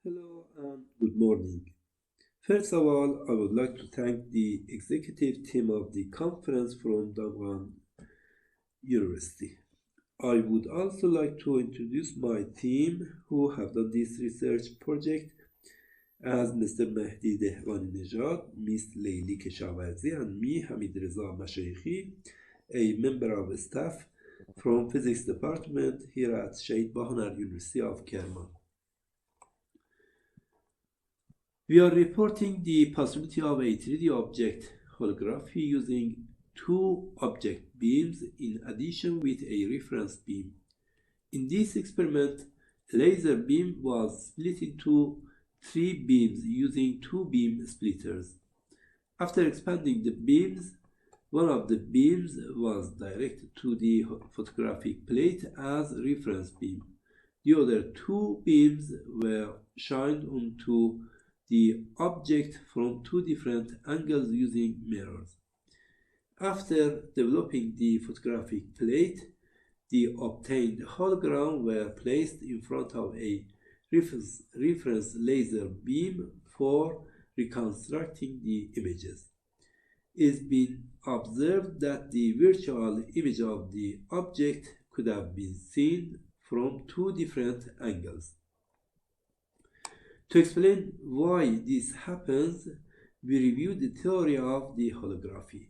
Hello and good morning. First of all, I would like to thank the executive team of the conference from Dawan University. I would also like to introduce my team who have done this research project as Mr. Mehdi Dehwani Nejad, Miss Leili Keshavarzi, and me, Hamid Reza Mashayekhi, a member of staff from Physics Department here at Shahid Bahanar University of Kerman. We are reporting the possibility of a 3D object holography using two object beams in addition with a reference beam. In this experiment, a laser beam was split into three beams using two beam splitters. After expanding the beams, one of the beams was directed to the photographic plate as reference beam. The other two beams were shined onto the object from two different angles using mirrors. After developing the photographic plate, the obtained hologram were placed in front of a reference laser beam for reconstructing the images. It's been observed that the virtual image of the object could have been seen from two different angles. To explain why this happens, we review the theory of the holography.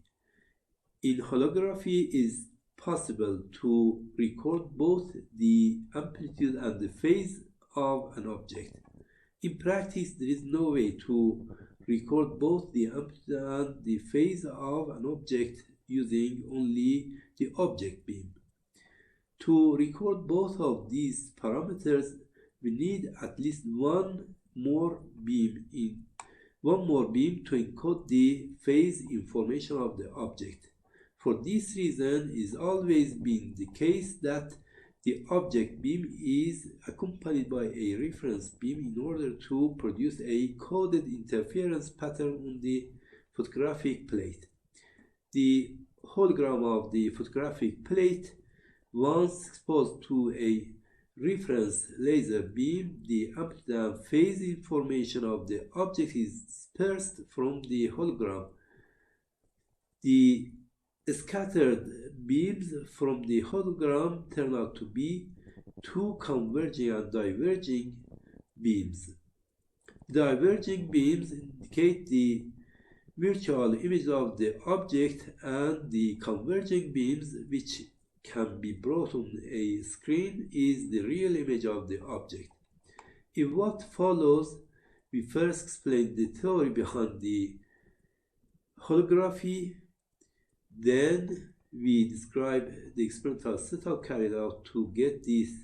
In holography, it is possible to record both the amplitude and the phase of an object. In practice, there is no way to record both the amplitude and the phase of an object using only the object beam. To record both of these parameters, we need at least one more beam to encode the phase information of the object. For this reason, it has always been the case that the object beam is accompanied by a reference beam in order to produce a coded interference pattern on the photographic plate. The hologram of the photographic plate, once exposed to a reference laser beam, the amplitude and phase information of the object is dispersed from the hologram. The scattered beams from the hologram turn out to be two converging and diverging beams. Diverging beams indicate the virtual image of the object, and the converging beams, which can be brought on a screen, is the real image of the object. In what follows, we first explain the theory behind the holography, then we describe the experimental setup carried out to get these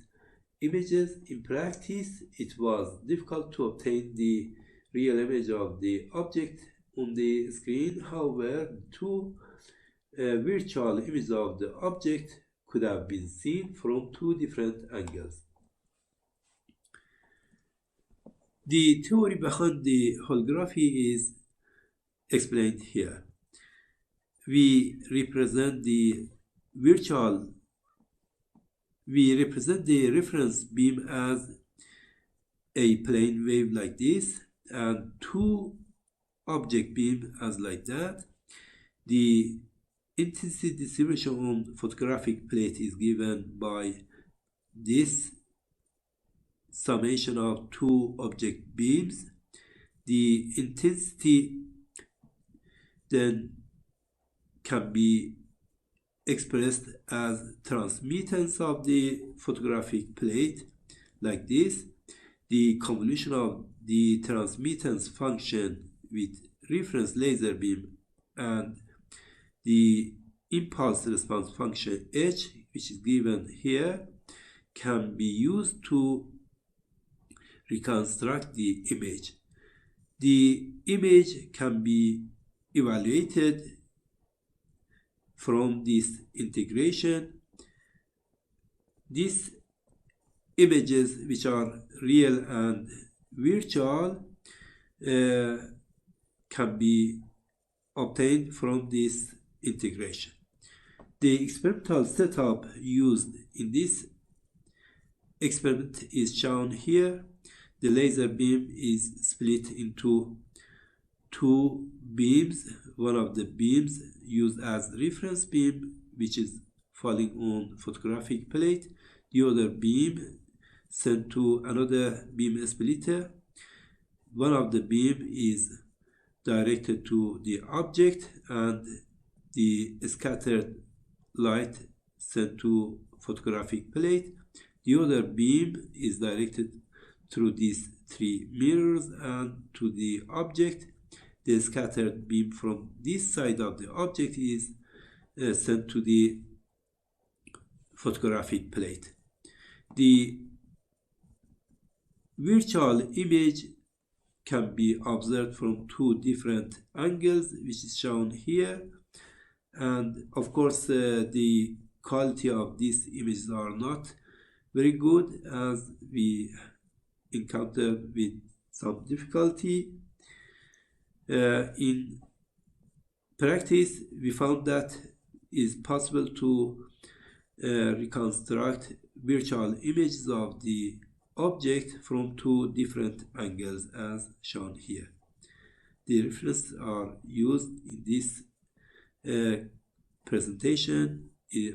images. In practice, it was difficult to obtain the real image of the object on the screen. However, two virtual images of the object could have been seen from two different angles. The theory behind the holography is explained here. We represent the reference beam as a plane wave like this, and two object beams as like that. The intensity distribution on photographic plate is given by this summation of two object beams. The intensity then can be expressed as transmittance of the photographic plate like this. The convolution of the transmittance function with reference laser beam and the impulse response function h, which is given here, can be used to reconstruct the image. The image can be evaluated from this integration. These images, which are real and virtual, can be obtained from this integration. The experimental setup used in this experiment is shown here. the laser beam is split into two beams. One of the beams used as reference beam, which is falling on photographic plate. The other beam sent to another beam splitter. One of the beam is directed to the object and the scattered light sent to photographic plate. The other beam is directed through these three mirrors and to the object. The scattered beam from this side of the object is sent to the photographic plate. The virtual image can be observed from two different angles, which is shown here, and of course the quality of these images are not very good, as we encountered with some difficulty. In practice, we found that it's possible to reconstruct virtual images of the object from two different angles as shown here. The references are used in this presentation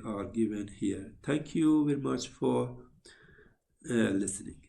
are given here. Thank you very much for listening.